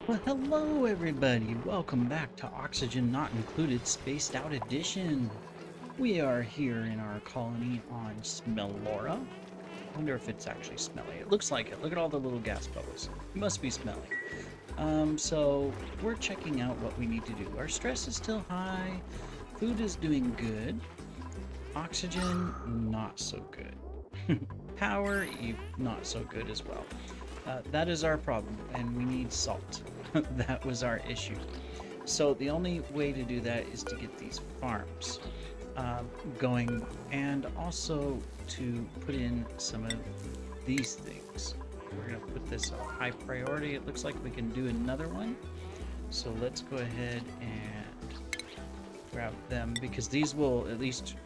Well, hello everybody. Welcome back to Oxygen Not Included Spaced Out Edition. We are here in our colony on Smellora. I wonder if it's actually smelly. It looks like it. Look at all the little gas bubbles. It must be smelly. So we're checking out what we need to do. Our stress is still high. Food is doing good. Oxygen, not so good. Power, not so good as well. That is our problem, and we need salt. That was our issue. So the only way to do that is to get these farms going, and also to put in some of these things. We're going to put this on high priority. It looks like we can do another one. So let's go ahead and grab them, because these will at least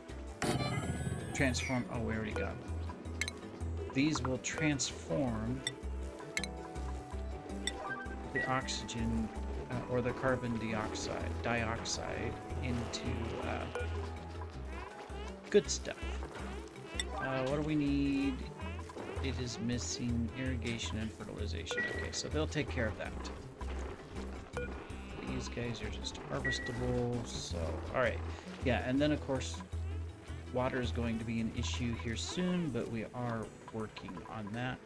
transform. Oh, we already got them. These will transform the oxygen or the carbon dioxide into good stuff. What do we need? It is missing irrigation and fertilization. Okay, so they'll take care of that. These guys are just harvestable. So, all right. Yeah, and then of course, water is going to be an issue here soon, but we are working on that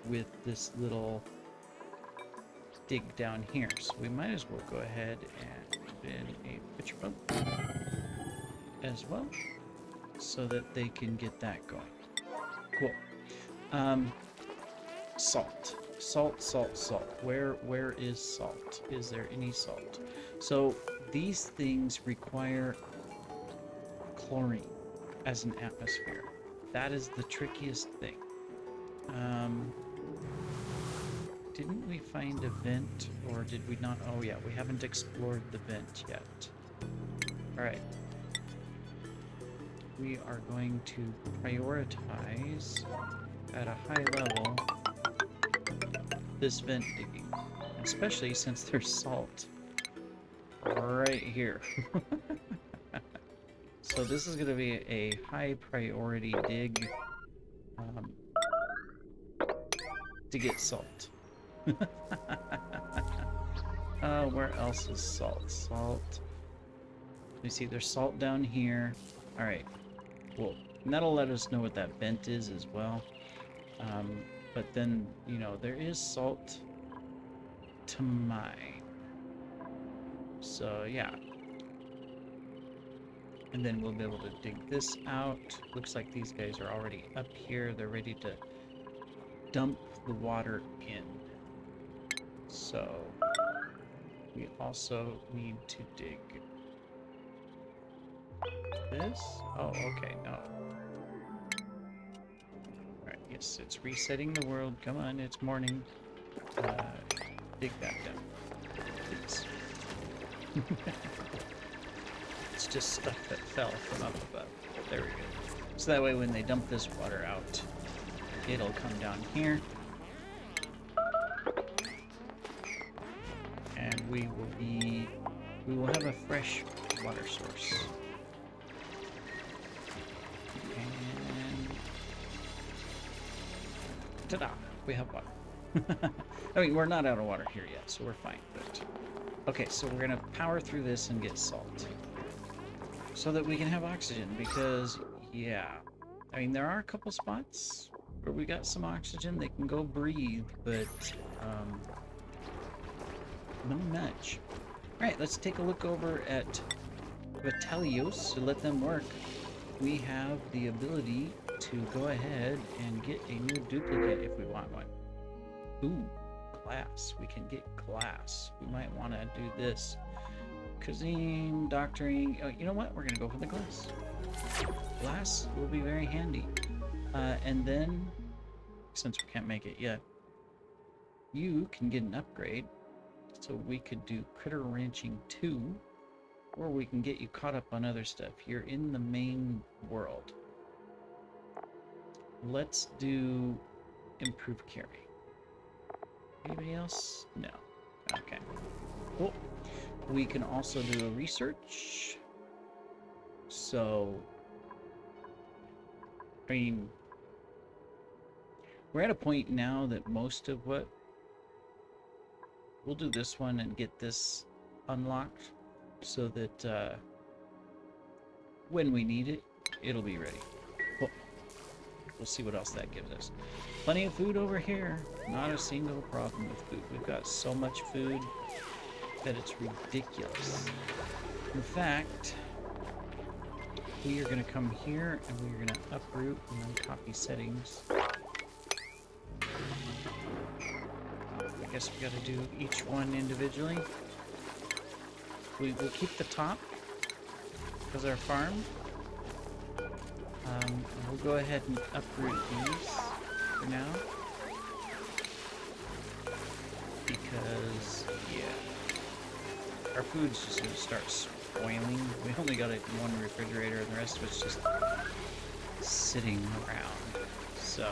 with this little dig down here. So we might as well go ahead and put in a pitcher pump as well, so that they can get that going. Cool. Salt. Salt. Where is salt? Is there any salt? So these things require chlorine as an atmosphere. That is the trickiest thing. Didn't we find a vent, or did we not? Oh yeah, we haven't explored the vent yet. All right. We are going to prioritize at a high level this vent digging, especially since there's salt right here. So this is going to be a high priority dig to get salt. Where else is salt? Salt. Let me see, there's salt down here. All right, cool. And that'll let us know what that vent is as well. But then, you know, there is salt to mine. So, yeah. And then we'll be able to dig this out. Looks like these guys are already up here. They're ready to dump the water in. So, we also need to dig this. Oh, okay, no. Alright, yes, it's resetting the world. Come on, it's morning. Dig that down. Please. It's just stuff that fell from up above. There we go. So that way when they dump this water out, it'll come down here. And we will have a fresh water source. And ta-da! We have water. I mean, we're not out of water here yet, so we're fine. But okay, so we're gonna power through this and get salt, so that we can have oxygen. Because yeah, I mean, there are a couple spots where we got some oxygen. They can go breathe, but not much. All right, let's take a look over at Vitalios to let them work. We have the ability to go ahead and get a new duplicate if we want one. Ooh, glass. We can get glass. We might want to do this. Cuisine, doctoring. Oh, you know what? We're going to go for the glass. Glass will be very handy. And then, since we can't make it yet, you can get an upgrade. So we could do Critter Ranching 2, or we can get you caught up on other stuff. You're in the main world. Let's do Improved Carry. Anybody else? No. Okay. Cool. We can also do a research. So, I mean, we're at a point now that most of what we'll do this one and get this unlocked so that when we need it, it'll be ready. Cool. We'll see what else that gives us. Plenty of food over here. Not a single problem with food. We've got so much food that it's ridiculous. In fact, we are going to come here and we're going to uproot and then copy settings. I guess we got to do each one individually. We'll keep the top as our farm. We'll go ahead and uproot these for now. Because, yeah, our food's just going to start spoiling. We only got one refrigerator and the rest of it's just sitting around. So,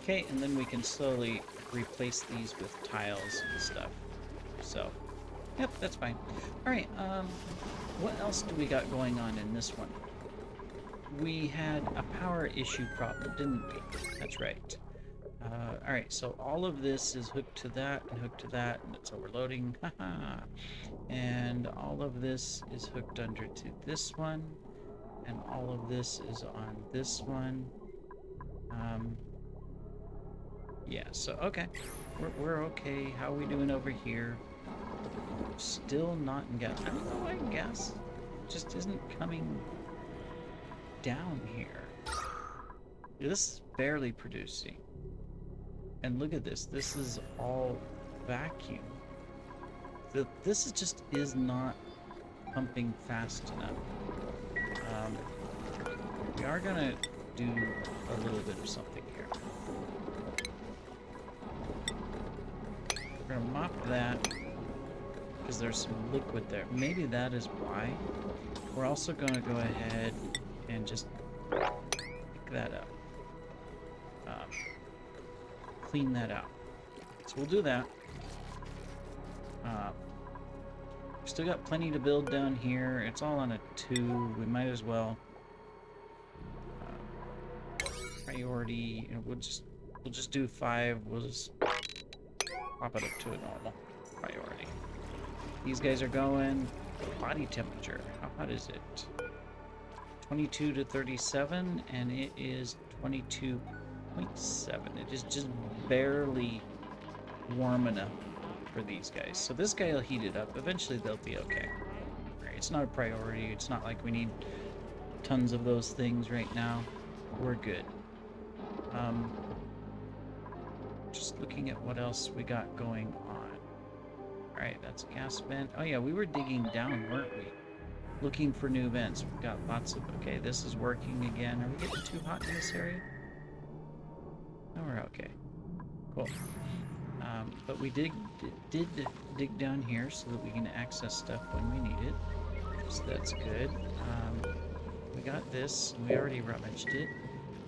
okay, and then we can slowly replace these with tiles and stuff. So, yep, that's fine. Alright, what else do we got going on in this one? We had a power issue problem, didn't we? That's right. Alright, so all of this is hooked to that, and hooked to that, and it's overloading. Haha. And all of this is hooked under to this one, and all of this is on this one. Yeah, so, okay. We're okay. How are we doing over here? Still not in gas. I don't know why gas just isn't coming down here. This is barely producing. And look at this. This is all vacuum. This is not pumping fast enough. We are gonna do a little bit of something here. We're gonna mop that because there's some liquid there. Maybe that is why. We're also gonna go ahead and just pick that up. Clean that out. So we'll do that. Still got plenty to build down here. It's all on a 2. We might as well priority. You know, we'll just do 5. We'll just pop it up to a normal priority. These guys are going. Body temperature. How hot is it? 22 to 37, and it is 22.7. It is just barely warm enough for these guys. So this guy will heat it up. Eventually they'll be okay. Right, it's not a priority. It's not like we need tons of those things right now. We're good. Just looking at what else we got going on. Alright, that's gas vent. Oh yeah, we were digging down, weren't we? Looking for new vents. We've got lots of... Okay, this is working again. Are we getting too hot in this area? No, we're okay. Cool. But we did dig down here so that we can access stuff when we need it. So that's good. We got this. We already rummaged it.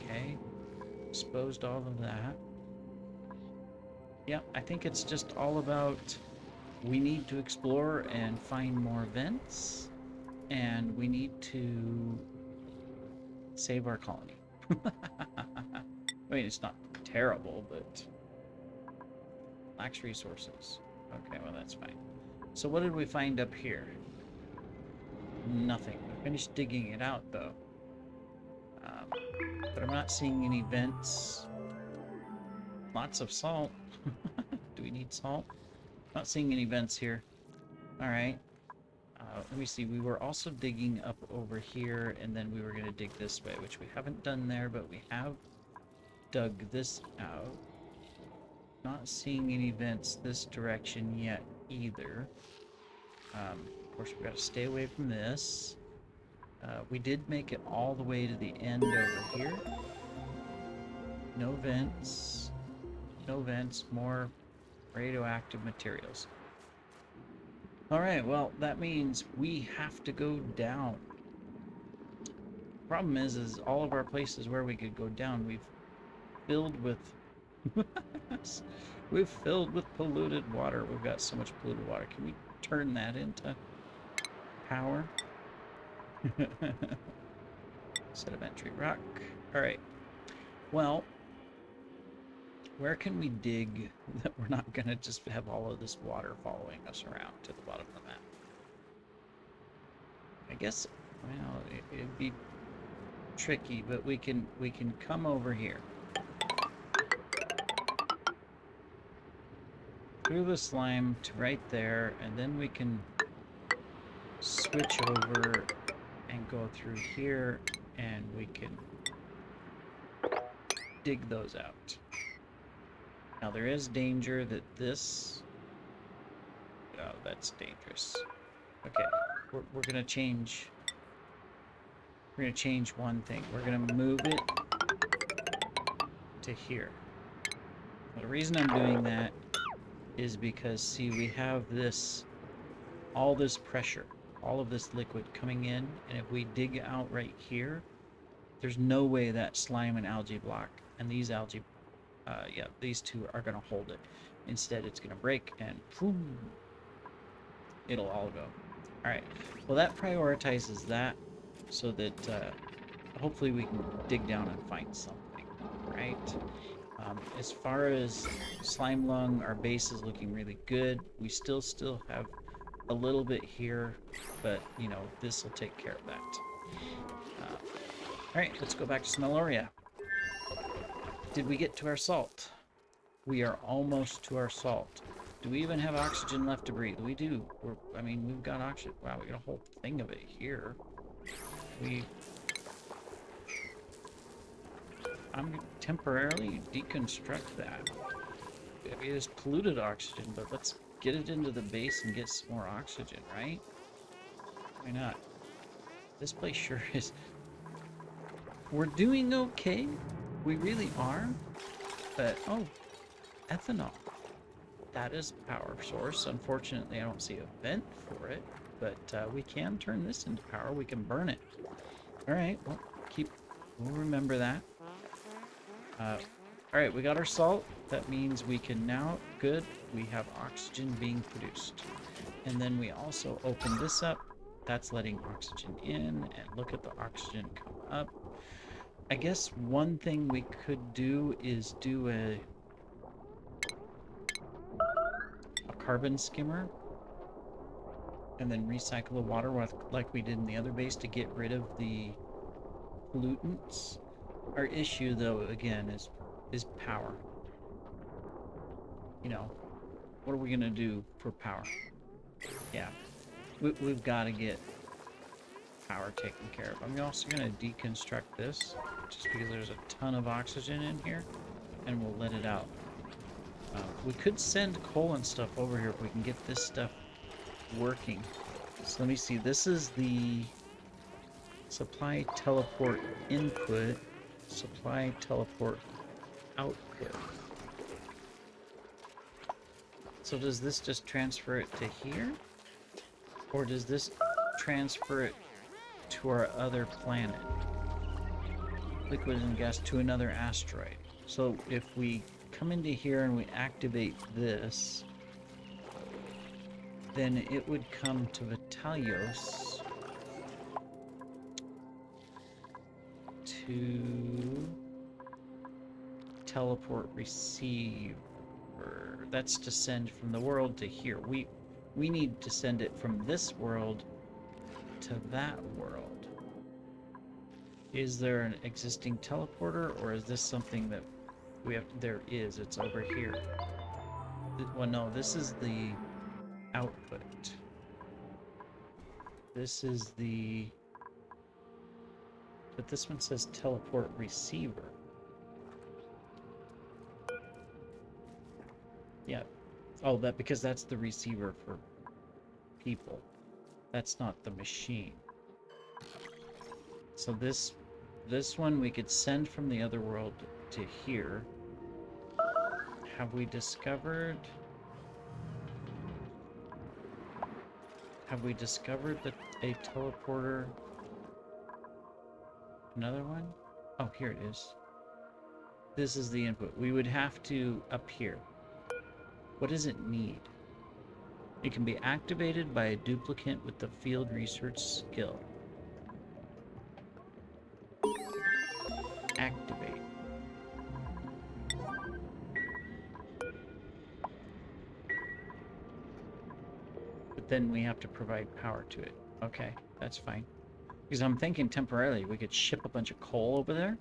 Okay. Exposed all of that. Yeah, I think it's just all about we need to explore and find more vents. And we need to save our colony. I mean, it's not terrible, but lacks resources. Okay, well, that's fine. So what did we find up here? Nothing. We finished digging it out, though. But I'm not seeing any vents. Lots of salt. Do we need salt? Not seeing any vents here. Alright. Let me see. We were also digging up over here, and then we were going to dig this way, which we haven't done there, but we have dug this out. Not seeing any vents this direction yet either. Of course, we've got to stay away from this. We did make it all the way to the end over here. No vents. No vents. More radioactive materials. Alright, well, that means we have to go down. Problem is all of our places where we could go down, we've filled with... we've filled with polluted water. We've got so much polluted water. Can we turn that into power? Sedimentary rock. Alright. Well, where can we dig that we're not going to just have all of this water following us around to the bottom of the map? I guess, well, it'd be tricky, but we can come over here. Through the slime to right there, and then we can switch over and go through here, and we can dig those out. Now there is danger that this... Oh, that's dangerous. Okay, we're gonna change... We're gonna change one thing. We're gonna move it to here. Well, the reason I'm doing that is because, see, we have this... all this pressure, all of this liquid coming in, and if we dig out right here, there's no way that slime and algae block and these algae, yeah, these two are going to hold it. Instead, it's going to break and boom, it'll all go. All right, well, that prioritizes that so that hopefully we can dig down and find something, right? As far as slime lung, our base is looking really good. We still have a little bit here, but you know, this will take care of that. All right, let's go back to Smelloria. Did we get to our salt? We are almost to our salt. Do we even have oxygen left to breathe? We do. I mean, we've got oxygen. Wow, we got a whole thing of it here. I'm going to temporarily deconstruct that. It is polluted oxygen, but let's get it into the base and get some more oxygen, right? Why not? This place sure is... We're doing okay. We really are. But, oh, ethanol. That is a power source. Unfortunately, I don't see a vent for it, but we can turn this into power. We can burn it. All right, well, we'll remember that. All right, we got our salt. That means we can now, good, we have oxygen being produced. And then we also open this up. That's letting oxygen in, and look at the oxygen come up. I guess one thing we could do is do a carbon skimmer and then recycle the water like we did in the other base to get rid of the pollutants. Our issue, though, again, is power. You know, what are we gonna do for power? Yeah, we've got to get power taken care of. I'm also gonna deconstruct this just because there's a ton of oxygen in here, and we'll let it out. We could send coal and stuff over here if we can get this stuff working. So let me see. This is the supply teleport input, supply teleport output. So does this just transfer it to here? Or does this transfer it to our other planet? Liquid and gas to another asteroid. So if we come into here and we activate this, then it would come to Vitalios to teleport receiver. That's to send from the world to here. We need to send it from this world to that world. Is there an existing teleporter, or is this something that we have? There is. It's over here. Well, no, this is the output. This is the... But this one says teleport receiver. Yeah. Oh, because that's the receiver for people. That's not the machine. So this one we could send from the other world to here. Have we discovered that a teleporter? Another one? Oh, here it is. This is the input. We would have to up here. What does it need? It can be activated by a duplicate with the field research skill. activate. But then we have to provide power to it. Okay, that's fine. Because I'm thinking temporarily we could ship a bunch of coal over there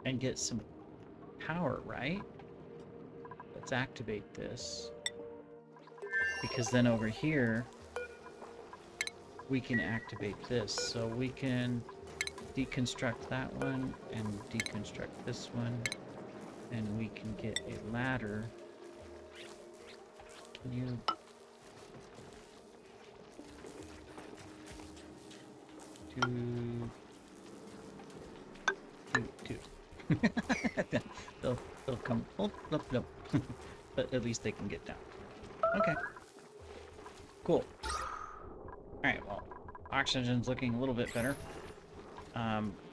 and get some power, right? Let's activate this. Because then over here, we can activate this. So we can deconstruct that one and deconstruct this one. And we can get a ladder. Can you... do. they'll come. Oh, no. But at least they can get down. Okay. Cool. Alright, well, oxygen's looking a little bit better.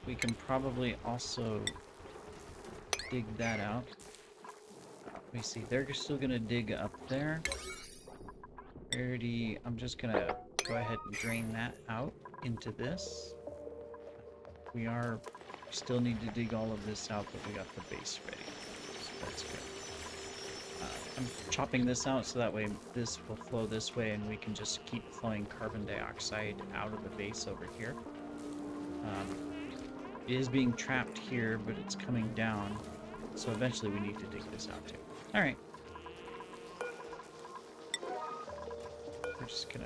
We can probably also dig that out. Let me see, they're still gonna dig up there. I'm just gonna go ahead and drain that out into this. We still need to dig all of this out, but we got the base ready. So that's good. I'm chopping this out so that way this will flow this way and we can just keep flowing carbon dioxide out of the base over here. It is being trapped here, but it's coming down. So eventually we need to dig this out too. Alright. We're just gonna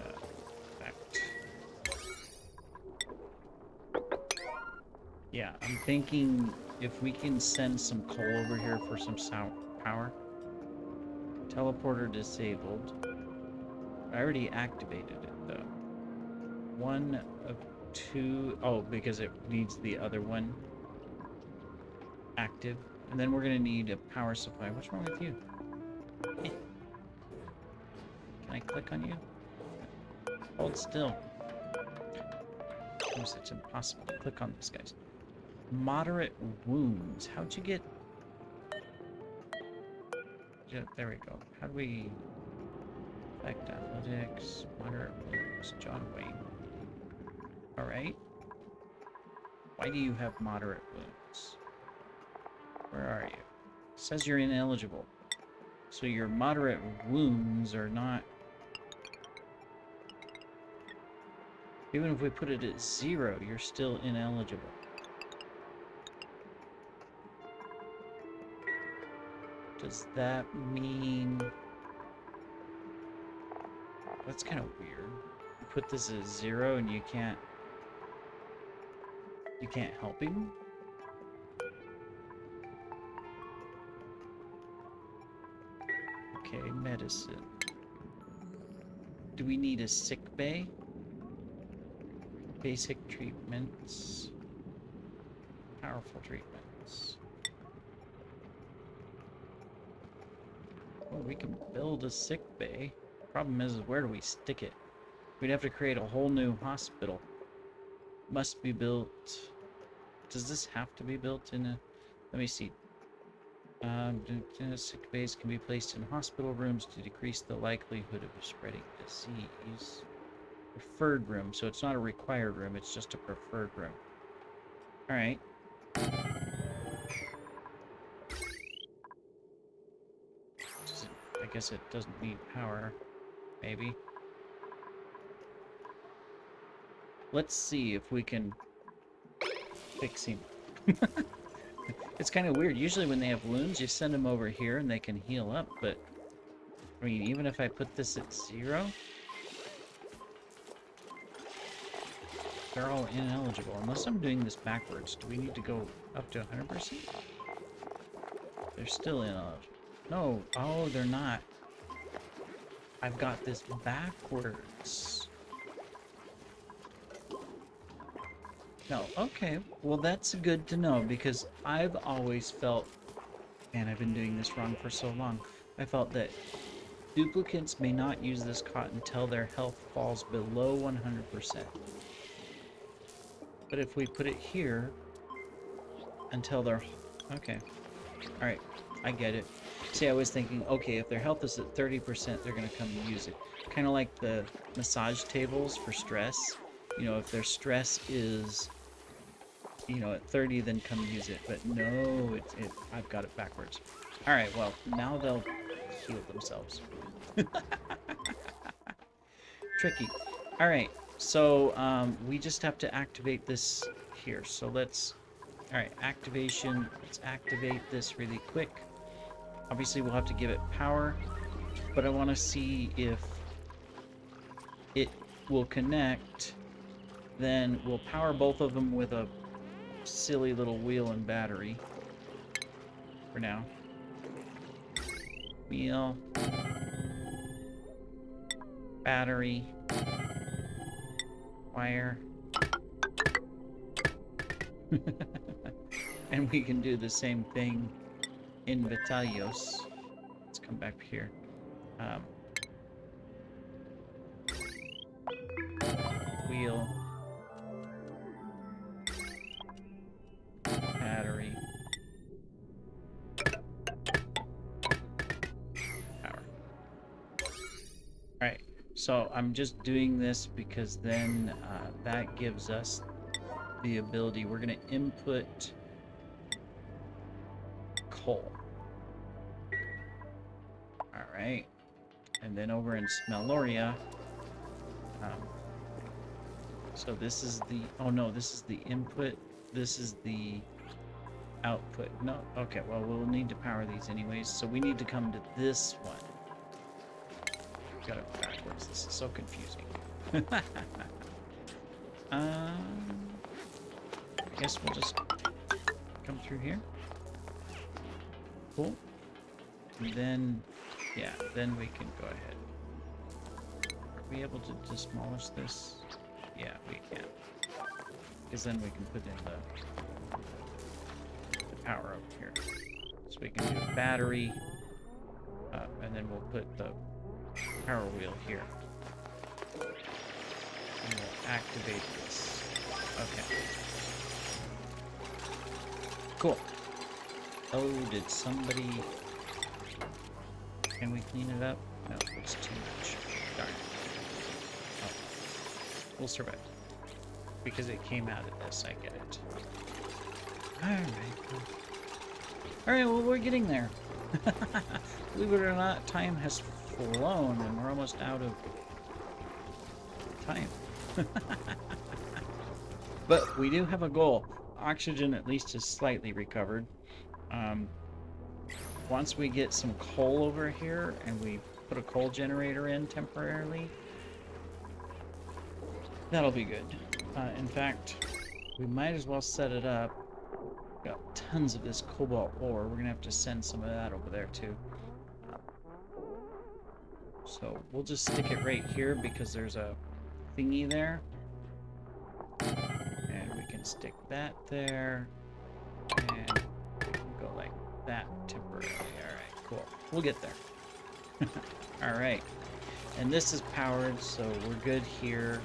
yeah, I'm thinking if we can send some coal over here for some power. Teleporter disabled. I already activated it though. One of two. Oh, because it needs the other one active. And then we're gonna need a power supply. What's wrong with you? Can I click on you? Hold still. It's impossible to click on this, guys. Moderate wounds. How'd you get... Yeah, there we go. How do we... Effect athletics, moderate wounds, John Wayne. Alright. Why do you have moderate wounds? Where are you? It says you're ineligible. So your moderate wounds are not... Even if we put it at 0, you're still ineligible. Does that mean... That's kind of weird. You put this at 0 and you can't help him? Okay, medicine. Do we need a sick bay? Basic treatments. Powerful treatments. Oh, we can build a sick bay. Problem is, where do we stick it? We'd have to create a whole new hospital. Must be built... Does this have to be built in a... Let me see. Sick bays can be placed in hospital rooms to decrease the likelihood of spreading disease. Preferred room, so it's not a required room, it's just a preferred room. Alright. I guess it doesn't need power. Maybe. Let's see if we can fix him. It's kind of weird. Usually when they have wounds, you send them over here and they can heal up, but... I mean, even if I put this at 0... They're all ineligible. Unless I'm doing this backwards. Do we need to go up to 100%? They're still ineligible. No. Oh, they're not. I've got this backwards. No. Okay. Well, that's good to know because I've always felt... Man, I've been doing this wrong for so long. I felt that duplicates may not use this cot until their health falls below 100%. But if we put it here, until they're... Okay. Alright, I get it. See, I was thinking, okay, if their health is at 30%, they're going to come and use it. Kind of like the massage tables for stress. You know, if their stress is you know, at 30, then come use it. But no, I've got it backwards. All right, well, now they'll heal themselves. Tricky. All right, so we just have to activate this here. So let's, all right, activation. Let's activate this really quick. Obviously, we'll have to give it power, but I want to see if it will connect. Then we'll power both of them with a silly little wheel and battery for now. Wheel, battery, wire. And we can do the same thing in Vitalios. Let's come back here. Wheel, battery, power. Alright, so I'm just doing this because then that gives us the ability. We're going to input coal. Alright, and then over in Smelloria, so this is the, oh no, this is the input, this is the output. No, okay, well, we'll need to power these anyways, so we need to come to this one. Got it backwards, this is so confusing. I guess we'll just come through here. Cool. And then, yeah, then we can go ahead. Are we able to demolish this? Yeah, we can. Because then we can put in the power up here. So we can do a battery, and then we'll put the power wheel here. And we'll activate this. Okay. Cool. Oh, did somebody... Can we clean it up? No, it's too much. Darn it. Oh. We'll survive. Because it came out of this, I get it. Alright. Alright, well, we're getting there. Believe it or not, time has flown and we're almost out of time. But we do have a goal. Oxygen at least is slightly recovered. Once we get some coal over here and we put a coal generator in temporarily, that'll be good. In fact, we might as well set it up. Got tons of this cobalt ore. We're gonna have to send some of that over there too. So we'll just stick it right here because there's a thingy there. And we can stick that there. And we can go like that temporarily. Alright, cool. We'll get there. Alright. And this is powered, so we're good here.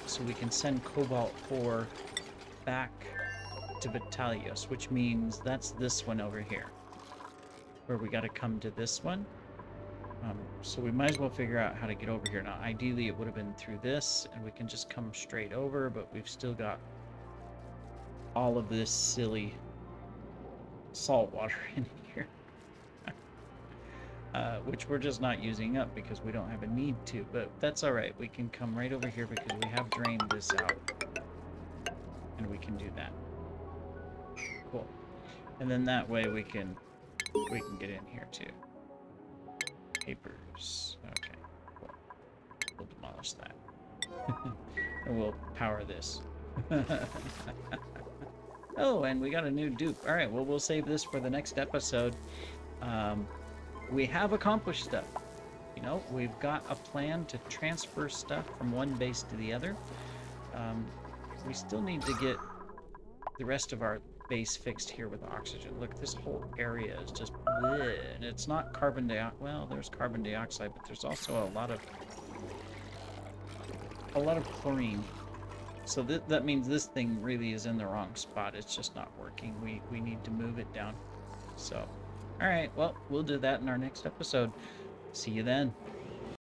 So we can send cobalt ore back to Vitalios, which means that's this one over here. Where we gotta come to this one. So we might as well figure out how to get over here. Now, ideally, it would have been through this, and we can just come straight over, but we've still got all of this silly salt water in here. Which we're just not using up because we don't have a need to, but that's alright. We can come right over here because we have drained this out. And we can do that. Cool. And then that way we can get in here too. Papers. Okay, cool. We'll demolish that. And we'll power this. Oh, and we got a new dupe. Alright, well, we'll save this for the next episode. We have accomplished stuff. You know, we've got a plan to transfer stuff from one base to the other. We still need to get the rest of our base fixed here with oxygen. Look, this whole area is just bleh, and it's not carbon dioxide. Well, there's carbon dioxide, but there's also a lot of chlorine. So that means this thing really is in the wrong spot. It's just not working. We need to move it down. So, all right, well, we'll do that in our next episode. See you then.